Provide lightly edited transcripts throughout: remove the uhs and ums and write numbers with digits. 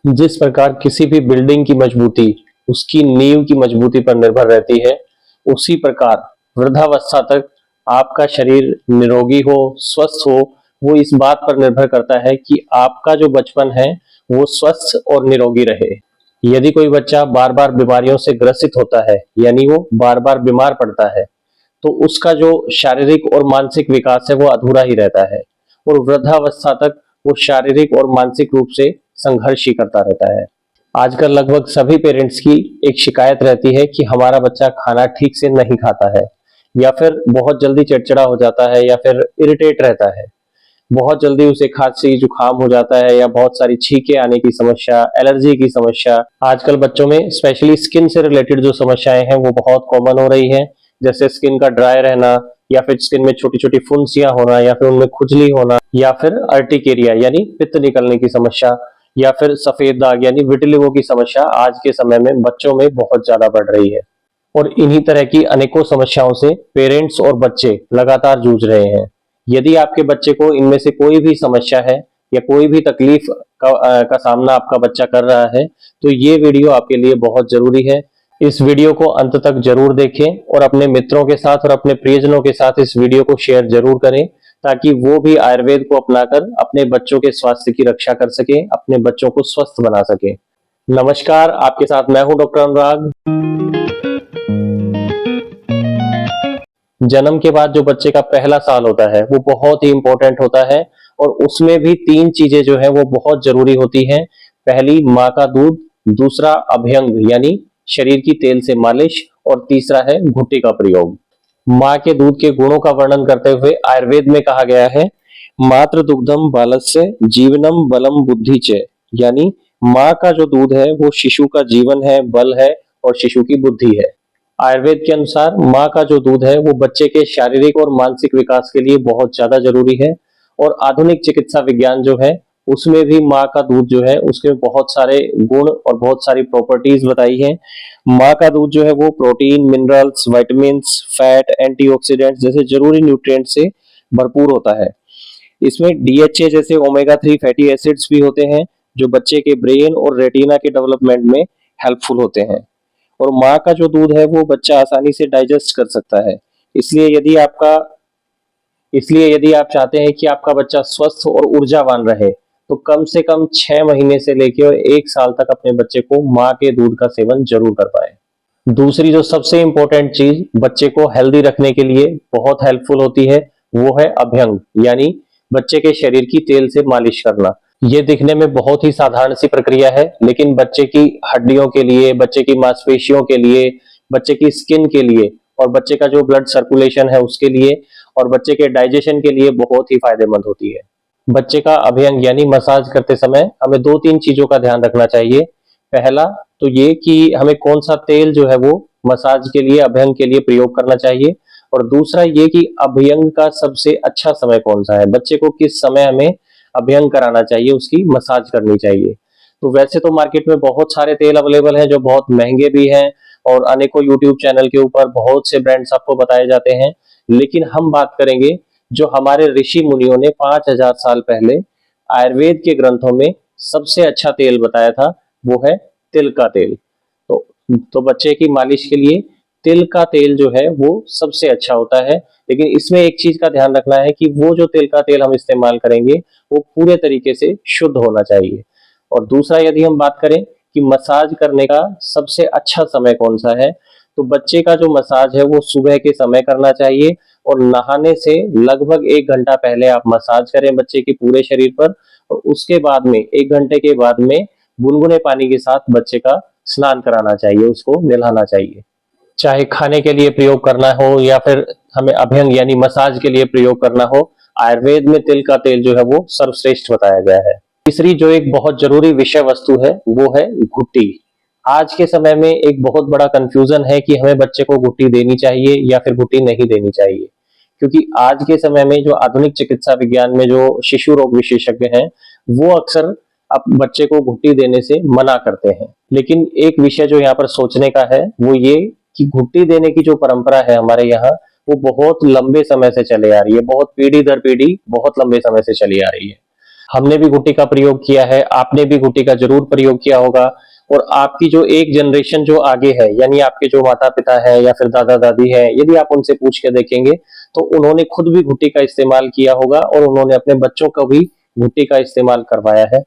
जिस प्रकार किसी भी बिल्डिंग की मजबूती उसकी नींव की मजबूती पर निर्भर रहती है, उसी प्रकार वृद्धावस्था तक आपका शरीर निरोगी हो, स्वस्थ हो, वो इस बात पर निर्भर करता है कि आपका जो बचपन है वो स्वस्थ और निरोगी रहे। यदि कोई बच्चा बार बार बीमारियों से ग्रसित होता है, यानी वो बार बार बीमार पड़ता है, तो उसका जो शारीरिक और मानसिक विकास है वो अधूरा ही रहता है और वृद्धावस्था तक वो शारीरिक और मानसिक रूप से संघर्ष ही करता रहता है। आजकल लगभग सभी पेरेंट्स की एक शिकायत रहती है कि हमारा बच्चा खाना ठीक से नहीं खाता है, या फिर बहुत जल्दी चिड़चिड़ा हो जाता है, या फिर इरिटेट रहता है, बहुत जल्दी उसे खांसी जुकाम हो जाता है, या बहुत सारी छींके आने की समस्या, एलर्जी की समस्या। आजकल बच्चों में स्पेशली स्किन से रिलेटेड जो समस्याएं हैं वो बहुत कॉमन हो रही हैं, जैसे स्किन का ड्राई रहना, या फिर स्किन में छोटी छोटी फुंसियां होना, या फिर उनमें खुजली होना, या फिर अर्टिकेरिया यानी पित्त निकलने की समस्या, या फिर सफेद दाग यानी विटिलिगो की समस्या आज के समय में बच्चों में बहुत ज्यादा बढ़ रही है। और इन्हीं तरह की अनेकों समस्याओं से पेरेंट्स और बच्चे लगातार जूझ रहे हैं। यदि आपके बच्चे को इनमें से कोई भी समस्या है या कोई भी तकलीफ का सामना आपका बच्चा कर रहा है, तो ये वीडियो आपके लिए बहुत जरूरी है। इस वीडियो को अंत तक जरूर देखें और अपने मित्रों के साथ और अपने प्रियजनों के साथ इस वीडियो को शेयर जरूर करें, ताकि वो भी आयुर्वेद को अपनाकर अपने बच्चों के स्वास्थ्य की रक्षा कर सके, अपने बच्चों को स्वस्थ बना सके। नमस्कार, आपके साथ मैं हूं डॉक्टर अनुराग। जन्म के बाद जो बच्चे का पहला साल होता है वो बहुत ही इंपॉर्टेंट होता है, और उसमें भी तीन चीजें जो है वो बहुत जरूरी होती हैं। पहली माँ का दूध, दूसरा अभ्यंग यानी शरीर की तेल से मालिश, और तीसरा है घुट्टी का प्रयोग। माँ के दूध के गुणों का वर्णन करते हुए आयुर्वेद में कहा गया है, मातृ दुग्धम बालस्य जीवनम बलम बुद्धि च, यानी माँ का जो दूध है वो शिशु का जीवन है, बल है और शिशु की बुद्धि है। आयुर्वेद के अनुसार माँ का जो दूध है वो बच्चे के शारीरिक और मानसिक विकास के लिए बहुत ज्यादा जरूरी है, और आधुनिक चिकित्सा विज्ञान जो है उसमें भी माँ का दूध जो है उसके बहुत सारे गुण और बहुत सारी प्रॉपर्टीज बताई हैं। माँ का दूध जो है वो protein, minerals, vitamins, fat, antioxidants जैसे जरूरी न्यूट्रिएंट से भरपूर होता है। इसमें डीएचए जैसे ओमेगा 3 फैटी एसिड्स भी होते हैं, जो बच्चे के ब्रेन और रेटिना के डेवलपमेंट में हेल्पफुल होते हैं। और माँ का जो दूध है वो बच्चा आसानी से डाइजेस्ट कर सकता है। इसलिए यदि आपका इसलिए यदि आप चाहते हैं कि आपका बच्चा स्वस्थ और ऊर्जावान रहे, तो कम से कम 6 महीने से लेकर 1 साल तक अपने बच्चे को माँ के दूध का सेवन जरूर करवाएं। दूसरी जो सबसे इंपॉर्टेंट चीज बच्चे को हेल्दी रखने के लिए बहुत हेल्पफुल होती है, वो है अभ्यंग, यानी बच्चे के शरीर की तेल से मालिश करना। ये दिखने में बहुत ही साधारण सी प्रक्रिया है, लेकिन बच्चे की हड्डियों के लिए, बच्चे की मांसपेशियों के लिए, बच्चे की स्किन के लिए, और बच्चे का जो ब्लड सर्कुलेशन है उसके लिए, और बच्चे के डाइजेशन के लिए बहुत ही फायदेमंद होती है। बच्चे का अभ्यंग यानी मसाज करते समय हमें दो तीन चीजों का ध्यान रखना चाहिए। पहला तो ये कि हमें कौन सा तेल जो है वो मसाज के लिए, अभ्यंग के लिए प्रयोग करना चाहिए, और दूसरा ये कि अभ्यंग का सबसे अच्छा समय कौन सा है, बच्चे को किस समय हमें अभ्यंग कराना चाहिए, उसकी मसाज करनी चाहिए। तो वैसे तो मार्केट में बहुत सारे तेल अवेलेबल हैं जो बहुत महंगे भी हैं, और अनेकों यूट्यूब चैनल के ऊपर बहुत से ब्रांड्स आपको बताए जाते हैं, लेकिन हम बात करेंगे जो हमारे ऋषि मुनियों ने 5000 साल पहले आयुर्वेद के ग्रंथों में सबसे अच्छा तेल बताया था, वो है तिल का तेल। तो बच्चे की मालिश के लिए तिल का तेल जो है वो सबसे अच्छा होता है। लेकिन इसमें एक चीज का ध्यान रखना है कि वो जो तिल का तेल हम इस्तेमाल करेंगे वो पूरे तरीके से शुद्ध होना चाहिए। और दूसरा यदि हम बात करें कि मसाज करने का सबसे अच्छा समय कौन सा है, तो बच्चे का जो मसाज है वो सुबह के समय करना चाहिए, और नहाने से लगभग 1 घंटा पहले आप मसाज करें बच्चे के पूरे शरीर पर, और उसके बाद में 1 घंटे के बाद में गुनगुने पानी के साथ बच्चे का स्नान कराना चाहिए, उसको नहलाना चाहिए। चाहे खाने के लिए प्रयोग करना हो या फिर हमें अभ्यंग यानी मसाज के लिए प्रयोग करना हो, आयुर्वेद में तिल का तेल जो है वो सर्वश्रेष्ठ बताया गया है। तीसरी जो एक बहुत जरूरी विषय वस्तु है वो है घुट्टी। आज के समय में एक बहुत बड़ा कंफ्यूजन है कि हमें बच्चे को घुट्टी देनी चाहिए या फिर घुट्टी नहीं देनी चाहिए, क्योंकि आज के समय में जो आधुनिक चिकित्सा विज्ञान में जो शिशु रोग विशेषज्ञ हैं वो अक्सर अब बच्चे को घुट्टी देने से मना करते हैं। लेकिन एक विषय जो यहाँ पर सोचने का है वो ये कि घुट्टी देने की जो परंपरा है हमारे यहाँ, वो बहुत लंबे समय से चले आ रही है, बहुत पीढ़ी दर पीढ़ी बहुत लंबे समय से चली आ रही है। हमने भी घुट्टी का प्रयोग किया है, आपने भी घुट्टी का जरूर प्रयोग किया होगा। और आपकी जो एक जनरेशन जो आगे है, यानी आपके जो माता पिता है या फिर दादा दादी है, यदि आप उनसे पूछ के देखेंगे तो उन्होंने खुद भी घुट्टी का इस्तेमाल किया होगा और उन्होंने अपने बच्चों को भी घुट्टी का इस्तेमाल करवाया है।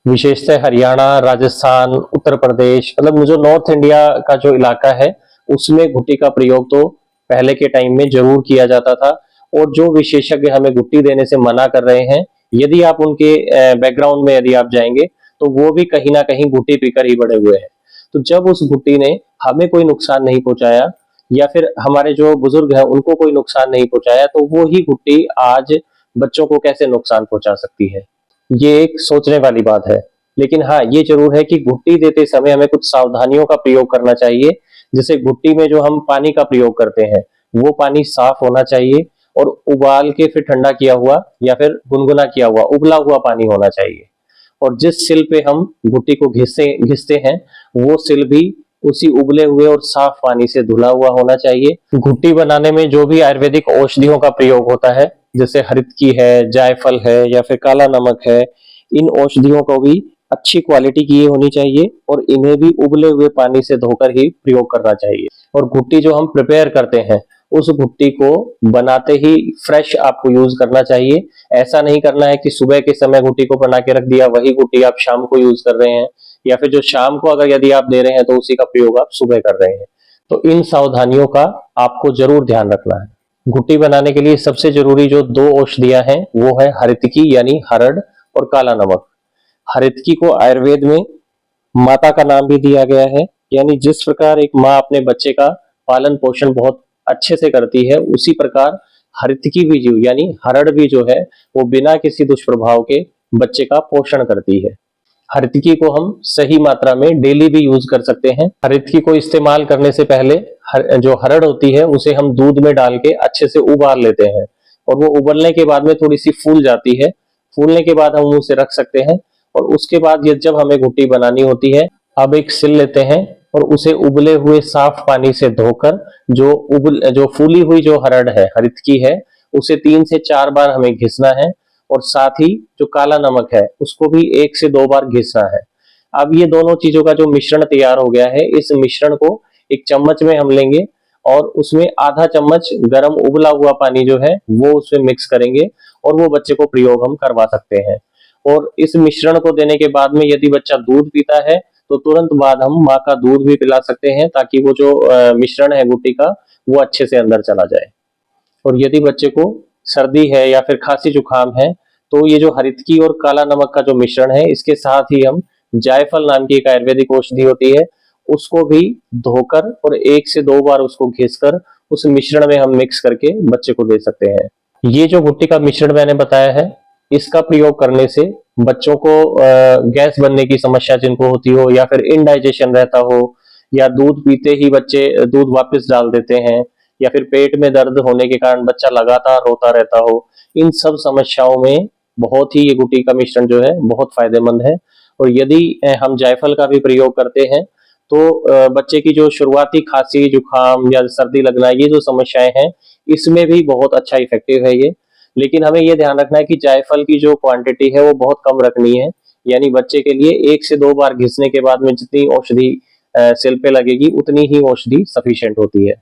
विशेषतः हरियाणा, राजस्थान, उत्तर प्रदेश, मतलब जो नॉर्थ इंडिया का जो इलाका है उसमें घुट्टी का प्रयोग तो पहले के टाइम में जरूर किया जाता था। और जो विशेषज्ञ हमें घुट्टी देने से मना कर रहे हैं, यदि आप उनके बैकग्राउंड में यदि आप जाएंगे तो वो भी कहीं ना कहीं घुट्टी पीकर ही बड़े हुए हैं। तो जब उस घुट्टी ने हमें कोई नुकसान नहीं पहुंचाया या फिर हमारे जो बुजुर्ग हैं उनको कोई नुकसान नहीं पहुंचाया, तो वो ही घुट्टी आज बच्चों को कैसे नुकसान पहुंचा सकती है, ये एक सोचने वाली बात है। लेकिन हाँ, ये जरूर है कि घुट्टी देते समय हमें कुछ सावधानियों का प्रयोग करना चाहिए। जैसे घुट्टी में जो हम पानी का प्रयोग करते हैं वो पानी साफ होना चाहिए और उबाल के फिर ठंडा किया हुआ या फिर गुनगुना किया हुआ उबला हुआ पानी होना चाहिए। और जिस सिल पे हम घुट्टी को घिसते घिसते हैं वो सिल भी उसी उबले हुए और साफ पानी से धुला हुआ होना चाहिए। घुट्टी बनाने में जो भी आयुर्वेदिक औषधियों का प्रयोग होता है, जैसे हरितकी है, जायफल है या फिर काला नमक है, इन औषधियों को भी अच्छी क्वालिटी की होनी चाहिए और इन्हें भी उबले हुए पानी से धोकर ही प्रयोग करना चाहिए। और घुट्टी जो हम प्रिपेयर करते हैं उस घुट्टी को बनाते ही फ्रेश आपको यूज करना चाहिए। ऐसा नहीं करना है कि सुबह के समय घुट्टी को बना के रख दिया, वही घुट्टी आप शाम को यूज कर रहे हैं, या फिर जो शाम को अगर यदि आप दे रहे हैं तो उसी का प्रयोग आप सुबह कर रहे हैं। तो इन सावधानियों का आपको जरूर ध्यान रखना है। घुट्टी बनाने के लिए सबसे जरूरी जो दो औषधियां हैं वो है हरितकी यानी हरड़ और काला नमक। हरितकी को आयुर्वेद में माता का नाम भी दिया गया है, यानी जिस प्रकार एक माँ अपने बच्चे का पालन पोषण बहुत अच्छे से करती है, उसी प्रकार हरितकी भी जो यानी हरड़ भी जो है वो बिना किसी दुष्प्रभाव के बच्चे का पोषण करती है। हरितकी को हम सही मात्रा में डेली भी यूज कर सकते हैं। हरितकी को इस्तेमाल करने से पहले जो हरड़ होती है उसे हम दूध में डाल के अच्छे से उबाल लेते हैं और वो उबलने के बाद में थोड़ी सी फूल जाती है। फूलने के बाद हम उसे रख सकते हैं और उसके बाद ये जब हमें घुट्टी बनानी होती है, अब एक सिल लेते हैं और उसे उबले हुए साफ पानी से धोकर जो फूली हुई जो हरड़ है, हरितकी है, उसे 3 से 4 बार हमें घिसना है और साथ ही जो काला नमक है उसको भी 1 से 2 बार घिसना है। अब ये दोनों चीजों का जो मिश्रण तैयार हो गया है, इस मिश्रण को एक चम्मच में हम लेंगे और उसमें आधा चम्मच गरम उबला हुआ पानी जो है वो उसमें मिक्स करेंगे और वो बच्चे को प्रयोग हम करवा सकते हैं। और इस मिश्रण को देने के बाद में यदि बच्चा दूध पीता है तो तुरंत बाद हम माँ का दूध भी पिला सकते हैं, ताकि वो जो मिश्रण है घुट्टी का वो अच्छे से अंदर चला जाए। और यदि बच्चे को सर्दी है या फिर खांसी जुकाम है तो ये जो हरितकी और काला नमक का जो मिश्रण है, इसके साथ ही हम जायफल नाम की एक आयुर्वेदिक औषधि होती है उसको भी धोकर और 1 से 2 बार उसको घिसकर उस मिश्रण में हम मिक्स करके बच्चे को दे सकते हैं। ये जो घुट्टी का मिश्रण मैंने बताया है, इसका प्रयोग करने से बच्चों को गैस बनने की समस्या जिनको होती हो या फिर इनडाइजेशन रहता हो या दूध पीते ही बच्चे दूध वापस डाल देते हैं या फिर पेट में दर्द होने के कारण बच्चा लगातार रोता रहता हो, इन सब समस्याओं में बहुत ही ये घुट्टी का मिश्रण जो है बहुत फायदेमंद है। और यदि हम जायफल का भी प्रयोग करते हैं तो बच्चे की जो शुरुआती खांसी जुकाम या सर्दी लगना ये जो समस्याएं हैं इसमें भी बहुत अच्छा इफेक्टिव है ये। लेकिन हमें ये ध्यान रखना है कि जायफल की जो क्वांटिटी है वो बहुत कम रखनी है, यानी बच्चे के लिए 1 से 2 बार घिसने के बाद में जितनी औषधि सिल पे लगेगी उतनी ही औषधि सफिशिएंट होती है।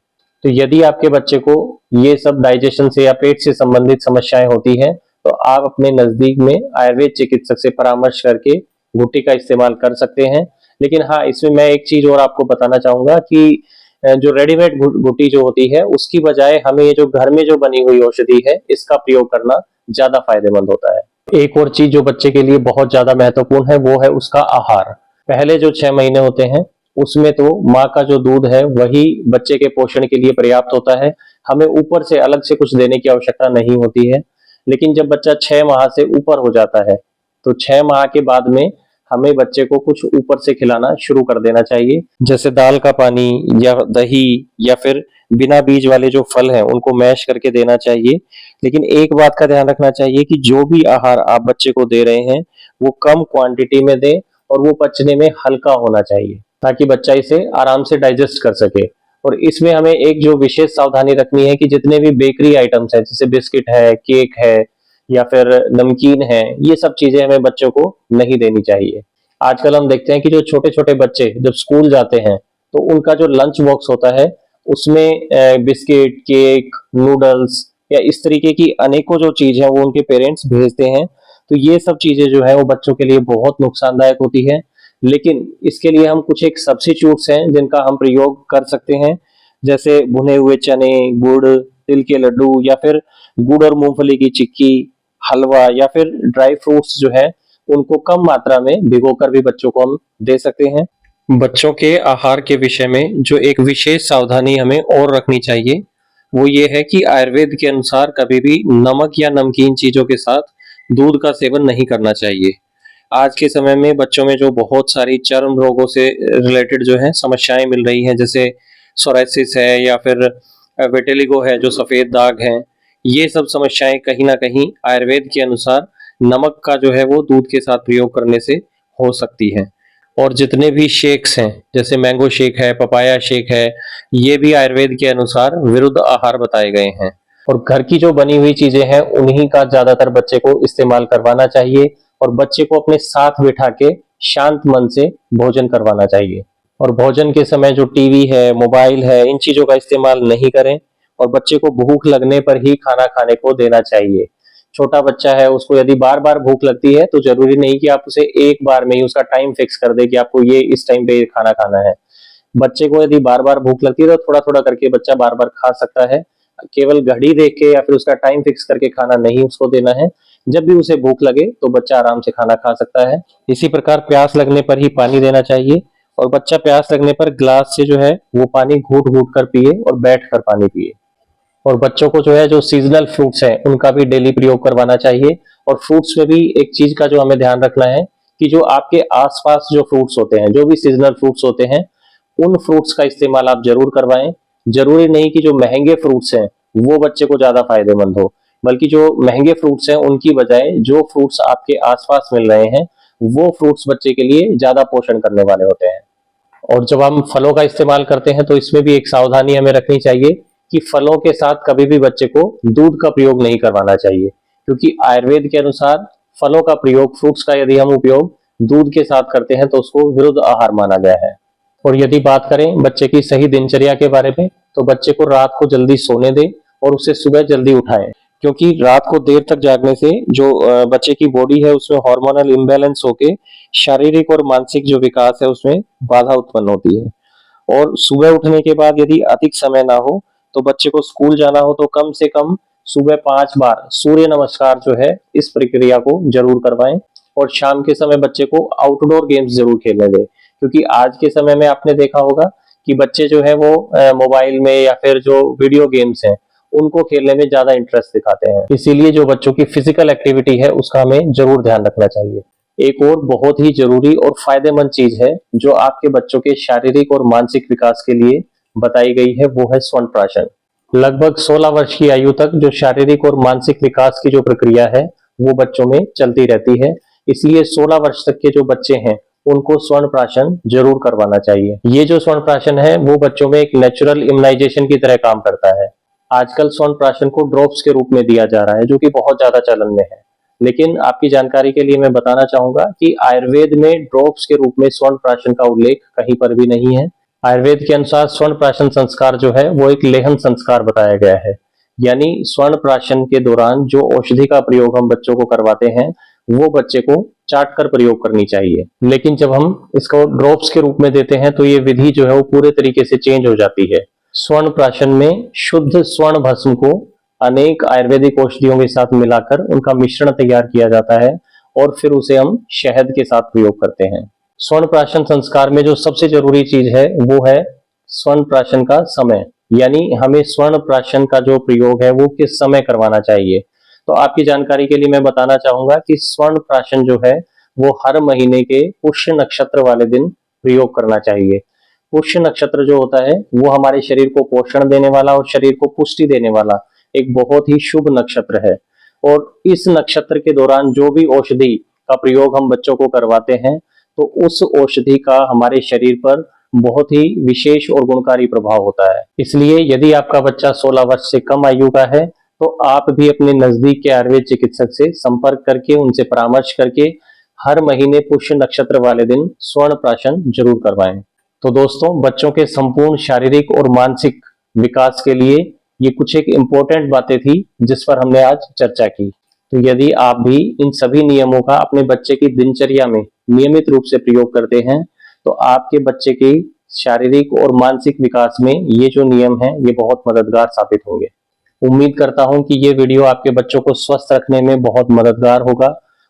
तो यदि आपके बच्चे को ये सब डाइजेशन से या पेट से संबंधित समस्याएं होती हैं तो आप अपने नजदीक में आयुर्वेद चिकित्सक से परामर्श करके घुट्टी का इस्तेमाल कर सकते हैं। लेकिन हाँ, इसमें मैं एक चीज और आपको बताना चाहूंगा कि जो रेडीमेड घुट्टी जो होती है उसकी बजाय हमें ये जो घर में जो बनी हुई औषधि है इसका प्रयोग करना ज्यादा फायदेमंद होता है। एक और चीज जो बच्चे के लिए बहुत ज्यादा महत्वपूर्ण है वो है उसका आहार। पहले जो 6 महीने होते हैं उसमें तो माँ का जो दूध है वही बच्चे के पोषण के लिए पर्याप्त होता है, हमें ऊपर से अलग से कुछ देने की आवश्यकता नहीं होती है। लेकिन जब बच्चा 6 माह से ऊपर हो जाता है तो 6 माह के बाद में हमें बच्चे को कुछ ऊपर से खिलाना शुरू कर देना चाहिए, जैसे दाल का पानी या दही या फिर बिना बीज वाले जो फल हैं उनको मैश करके देना चाहिए। लेकिन एक बात का ध्यान रखना चाहिए कि जो भी आहार आप बच्चे को दे रहे हैं वो कम क्वांटिटी में दें और वो पचने में हल्का होना चाहिए ताकि बच्चा इसे आराम से डाइजेस्ट कर सके। और इसमें हमें एक जो विशेष सावधानी रखनी है कि जितने भी बेकरी आइटम्स हैं जैसे बिस्किट है, केक है या फिर नमकीन है, ये सब चीजें हमें बच्चों को नहीं देनी चाहिए। आजकल हम देखते हैं कि जो छोटे छोटे बच्चे जब स्कूल जाते हैं तो उनका जो लंच बॉक्स होता है उसमें बिस्किट, केक, नूडल्स या इस तरीके की अनेकों जो चीज है वो उनके पेरेंट्स भेजते हैं। तो ये सब चीजें जो है वो बच्चों के लिए बहुत नुकसानदायक होती है। लेकिन इसके लिए हम कुछ एक सब्स्टिट्यूट्स हैं जिनका हम प्रयोग कर सकते हैं, जैसे भुने हुए चने, गुड़, तिल के लड्डू या फिर गुड़ और मूंगफली की चिक्की, हलवा या फिर ड्राई फ्रूट्स जो है उनको कम मात्रा में भिगोकर भी बच्चों को हम दे सकते हैं। बच्चों के आहार के विषय में जो एक विशेष सावधानी हमें और रखनी चाहिए वो ये है कि आयुर्वेद के अनुसार कभी भी नमक या नमकीन चीजों के साथ दूध का सेवन नहीं करना चाहिए। आज के समय में बच्चों में जो बहुत सारी चर्म रोगों से रिलेटेड जो है समस्याएं मिल रही हैं, जैसे सोराइसिस है या फिर विटिलिगो है, जो सफेद दाग हैं, ये सब समस्याएं कहीं ना कहीं आयुर्वेद के अनुसार नमक का जो है वो दूध के साथ प्रयोग करने से हो सकती है। और जितने भी शेक्स हैं, जैसे मैंगो शेक है, पपाया शेक है, ये भी आयुर्वेद के अनुसार विरुद्ध आहार बताए गए हैं। और घर की जो बनी हुई चीजें हैं उन्हीं का ज्यादातर बच्चे को इस्तेमाल करवाना चाहिए और बच्चे को अपने साथ बिठा के शांत मन से भोजन करवाना चाहिए। और भोजन के समय जो टीवी है, मोबाइल है, इन चीजों का इस्तेमाल नहीं करें और बच्चे को भूख लगने पर ही खाना खाने को देना चाहिए। छोटा बच्चा है, उसको यदि बार बार भूख लगती है तो जरूरी नहीं कि आप उसे एक बार में ही उसका टाइम फिक्स कर दे कि आपको ये इस टाइम पे खाना खाना है। बच्चे को यदि बार बार भूख लगती है तो थोड़ा थोड़ा करके बच्चा बार बार खा सकता है। केवल घड़ी देख के या फिर उसका टाइम फिक्स करके खाना नहीं उसको देना है। जब भी उसे भूख लगे तो बच्चा आराम से खाना खा सकता है। इसी प्रकार प्यास लगने पर ही पानी देना चाहिए और बच्चा प्यास लगने पर ग्लास से जो है वो पानी घूट घूट कर पिए और बैठ कर पानी पिए। और बच्चों को जो है जो सीजनल फ्रूट्स हैं उनका भी डेली प्रयोग करवाना चाहिए। और फ्रूट्स में भी एक चीज का जो हमें ध्यान रखना है कि जो आपके आसपास जो फ्रूट्स होते हैं, जो भी सीजनल फ्रूट्स होते हैं, उन फ्रूट्स का इस्तेमाल आप जरूर करवाएं। जरूरी नहीं कि जो महंगे फ्रूट्स हैं वो बच्चे को ज्यादा फायदेमंद हो, बल्कि जो महंगे फ्रूट्स हैं उनकी बजाय जो फ्रूट्स आपके आसपास मिल रहे हैं वो फ्रूट्स बच्चे के लिए ज्यादा पोषण करने वाले होते हैं। और जब हम फलों का इस्तेमाल करते हैं तो इसमें भी एक सावधानी हमें रखनी चाहिए कि फलों के साथ कभी भी बच्चे को दूध का प्रयोग नहीं करवाना चाहिए, क्योंकि आयुर्वेद के अनुसार फलों का प्रयोग, फ्रूट्स का यदि हम उपयोग दूध के साथ करते हैं तो उसको विरुद्ध आहार माना गया है। और यदि बात करें बच्चे की सही दिनचर्या के बारे में तो बच्चे को रात को जल्दी सोने दें और उसे सुबह जल्दी उठाएं, क्योंकि रात को देर तक जागने से जो बच्चे की बॉडी है उसमें हार्मोनल इम्बैलेंस होके शारीरिक और मानसिक जो विकास है उसमें बाधा उत्पन्न होती है। और सुबह उठने के बाद यदि अधिक समय ना हो तो बच्चे को स्कूल जाना हो तो कम से कम सुबह 5 बार सूर्य नमस्कार जो है इस प्रक्रिया को जरूर करवाएं। और शाम के समय बच्चे को आउटडोर गेम्स जरूर खेलने दें, क्योंकि आज के समय में आपने देखा होगा कि बच्चे जो है वो मोबाइल में या फिर जो वीडियो गेम्स हैं उनको खेलने में ज्यादा इंटरेस्ट दिखाते हैं। इसीलिए जो बच्चों की फिजिकल एक्टिविटी है उसका हमें जरूर ध्यान रखना चाहिए। एक और बहुत ही जरूरी और फायदेमंद चीज है जो आपके बच्चों के शारीरिक और मानसिक विकास के लिए बताई गई है, वो है स्वर्ण प्राशन। लगभग 16 वर्ष की आयु तक जो शारीरिक और मानसिक विकास की जो प्रक्रिया है वो बच्चों में चलती रहती है। इसलिए 16 वर्ष तक के जो बच्चे हैं उनको स्वर्ण प्राशन जरूर करवाना चाहिए। ये जो स्वर्ण प्राशन है वो बच्चों में एक नेचुरल इम्यूनाइजेशन की तरह काम करता है। आजकल स्वर्ण प्राशन को ड्रॉप्स के रूप में दिया जा रहा है जो कि बहुत ज्यादा चलन में है, लेकिन आपकी जानकारी के लिए मैं बताना चाहूंगा कि आयुर्वेद में ड्रॉप्स के रूप में स्वर्ण प्राशन का उल्लेख कहीं पर भी नहीं है। आयुर्वेद के अनुसार स्वर्ण प्राशन संस्कार जो है वो एक लेहन संस्कार बताया गया है, यानी स्वर्ण प्राशन के दौरान जो औषधि का प्रयोग हम बच्चों को करवाते हैं वो बच्चे को चाट कर प्रयोग करनी चाहिए। लेकिन जब हम इसको ड्रॉप्स के रूप में देते हैं तो ये विधि जो है वो पूरे तरीके से चेंज हो जाती है। स्वर्ण प्राशन में शुद्ध स्वर्ण भस्म को अनेक आयुर्वेदिक औषधियों के साथ मिलाकर उनका मिश्रण तैयार किया जाता है और फिर उसे हम शहद के साथ प्रयोग करते हैं। स्वर्ण प्राशन संस्कार में जो सबसे जरूरी चीज है वो है स्वर्ण प्राशन का समय, यानी हमें स्वर्ण प्राशन का जो प्रयोग है वो किस समय करवाना चाहिए। तो आपकी जानकारी के लिए मैं बताना चाहूंगा कि स्वर्ण प्राशन जो है वो हर महीने के पुष्य नक्षत्र वाले दिन प्रयोग करना चाहिए। पुष्य नक्षत्र जो होता है वो हमारे शरीर को पोषण देने वाला और शरीर को पुष्टि देने वाला एक बहुत ही शुभ नक्षत्र है। और इस नक्षत्र के दौरान जो भी औषधि का प्रयोग हम बच्चों को करवाते हैं तो उस औषधि का हमारे शरीर पर बहुत ही विशेष और गुणकारी प्रभाव होता है। इसलिए यदि आपका बच्चा 16 वर्ष से कम आयु का है तो आप भी अपने नजदीक के आयुर्वेद चिकित्सक से संपर्क करके उनसे परामर्श करके हर महीने पुष्य नक्षत्र वाले दिन स्वर्ण प्राशन जरूर करवाएं। तो दोस्तों, बच्चों के संपूर्ण शारीरिक और मानसिक विकास के लिए ये कुछ एक इम्पोर्टेंट बातें थी जिस पर हमने आज चर्चा की। तो यदि आप भी इन सभी नियमों का अपने बच्चे की दिनचर्या में नियमित रूप से प्रयोग करते हैं तो आपके बच्चे के शारीरिक और मानसिक विकास में ये जो नियम हैं ये बहुत मददगार साबित होंगे। उम्मीद करता हूं कि ये वीडियो आपके बच्चों को स्वस्थ रखने में बहुत मददगार होगा।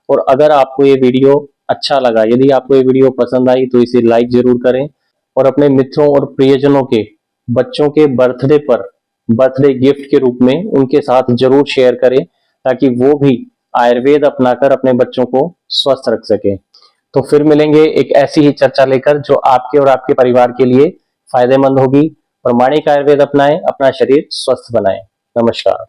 और अगर आपको ये वीडियो अच्छा लगा, यदि आपको ये वीडियो पसंद आई तो इसे लाइक जरूर करें और अपने मित्रों और प्रियजनों के बच्चों के बर्थडे पर बर्थडे गिफ्ट के रूप में उनके साथ जरूर शेयर करें ताकि वो भी आयुर्वेद अपनाकर अपने बच्चों को स्वस्थ रख सके। तो फिर मिलेंगे एक ऐसी ही चर्चा लेकर जो आपके और आपके परिवार के लिए फायदेमंद होगी। प्रमाणिक आयुर्वेद अपनाएं, अपना शरीर स्वस्थ बनाएं। नमस्कार।